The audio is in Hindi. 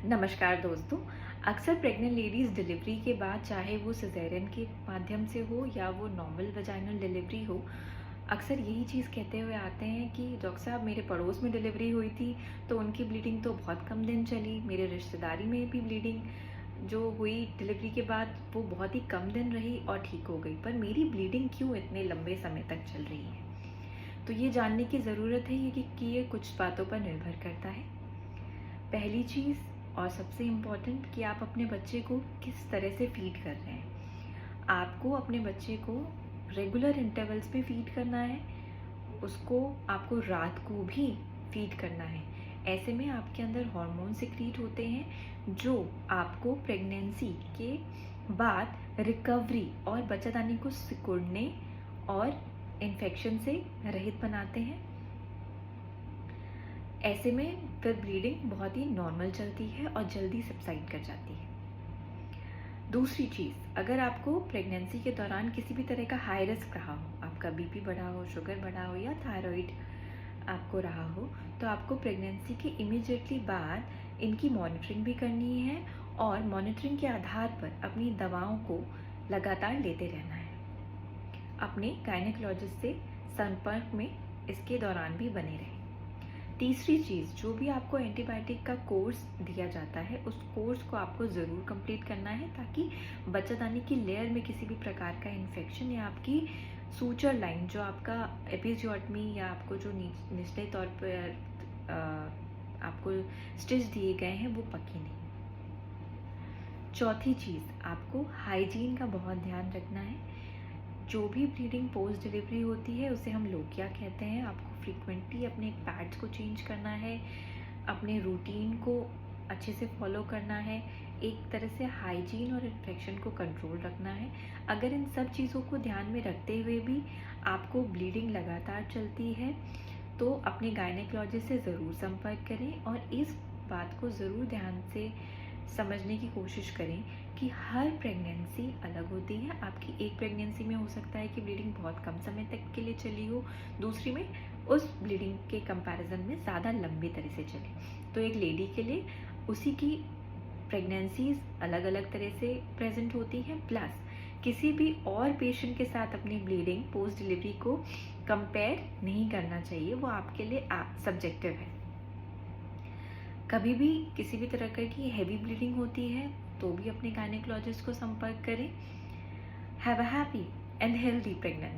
नमस्कार दोस्तों। अक्सर प्रेग्नेंट लेडीज़ डिलीवरी के बाद, चाहे वो सिज़ेरियन के माध्यम से हो या वो नॉर्मल वजाइनल डिलीवरी हो, अक्सर यही चीज़ कहते हुए आते हैं कि डॉक्टर साहब मेरे पड़ोस में डिलीवरी हुई थी तो उनकी ब्लीडिंग तो बहुत कम दिन चली, मेरे रिश्तेदारी में भी ब्लीडिंग जो हुई डिलीवरी के बाद वो बहुत ही कम दिन रही और ठीक हो गई, पर मेरी ब्लीडिंग क्यों इतने लंबे समय तक चल रही है। तो ये जानने की ज़रूरत है कि ये कुछ बातों पर निर्भर करता है। पहली चीज़ और सबसे इम्पॉर्टेंट कि आप अपने बच्चे को किस तरह से फीड कर रहे हैं। आपको अपने बच्चे को रेगुलर इंटरवल्स पे फीड करना है, उसको आपको रात को भी फीड करना है। ऐसे में आपके अंदर हार्मोन सिक्रीट होते हैं जो आपको प्रेगनेंसी के बाद रिकवरी और बच्चादानी को सिकुड़ने और इन्फेक्शन से रहित बनाते हैं। ऐसे में फिर ब्लीडिंग बहुत ही नॉर्मल चलती है और जल्दी सबसाइड कर जाती है। दूसरी चीज़, अगर आपको प्रेगनेंसी के दौरान किसी भी तरह का हाई रिस्क रहा हो, आपका बीपी बढ़ा हो, शुगर बढ़ा हो या थायराइड आपको रहा हो, तो आपको प्रेगनेंसी के इमीडिएटली बाद इनकी मॉनिटरिंग भी करनी है और मॉनिटरिंग के आधार पर अपनी दवाओं को लगातार लेते रहना है। अपने गायनेकोलॉजिस्ट से संपर्क में इसके दौरान भी बने रहें। तीसरी चीज़, जो भी आपको एंटीबायोटिक का कोर्स दिया जाता है उस कोर्स को आपको ज़रूर कंप्लीट करना है ताकि बच्चादानी की लेयर में किसी भी प्रकार का इन्फेक्शन या आपकी सूचर लाइन जो आपका एपिजियोटमी या आपको जो निचले तौर पर आपको स्टिच दिए गए हैं वो पकी नहीं। चौथी चीज़, आपको हाइजीन का बहुत ध्यान रखना है। जो भी ब्लीडिंग पोस्ट डिलीवरी होती है उसे हम लोकिया कहते हैं। आपको फ्रीक्वेंटली अपने पैड्स को चेंज करना है, अपने रूटीन को अच्छे से फॉलो करना है, एक तरह से हाइजीन और इन्फेक्शन को कंट्रोल रखना है। अगर इन सब चीज़ों को ध्यान में रखते हुए भी आपको ब्लीडिंग लगातार चलती है तो अपने गायनेकोलॉजिस्ट से ज़रूर संपर्क करें और इस बात को ज़रूर ध्यान से समझने की कोशिश करें कि हर प्रेगनेंसी अलग होती है। आपकी एक प्रेगनेंसी में हो सकता है कि ब्लीडिंग बहुत कम समय तक के लिए चली हो, दूसरी में उस ब्लीडिंग के कंपैरिजन में ज़्यादा लंबी तरह से चले। तो एक लेडी के लिए उसी की प्रेगनेंसीज अलग अलग तरह से प्रेजेंट होती हैं, प्लस किसी भी और पेशेंट के साथ अपनी ब्लीडिंग पोस्ट डिलीवरी को कंपेयर नहीं करना चाहिए, वो आपके लिए सब्जेक्टिव है। कभी भी किसी भी तरह की हैवी ब्लीडिंग होती है तो भी अपने गायनेकोलॉजिस्ट को संपर्क करें। Have a happy and healthy pregnancy.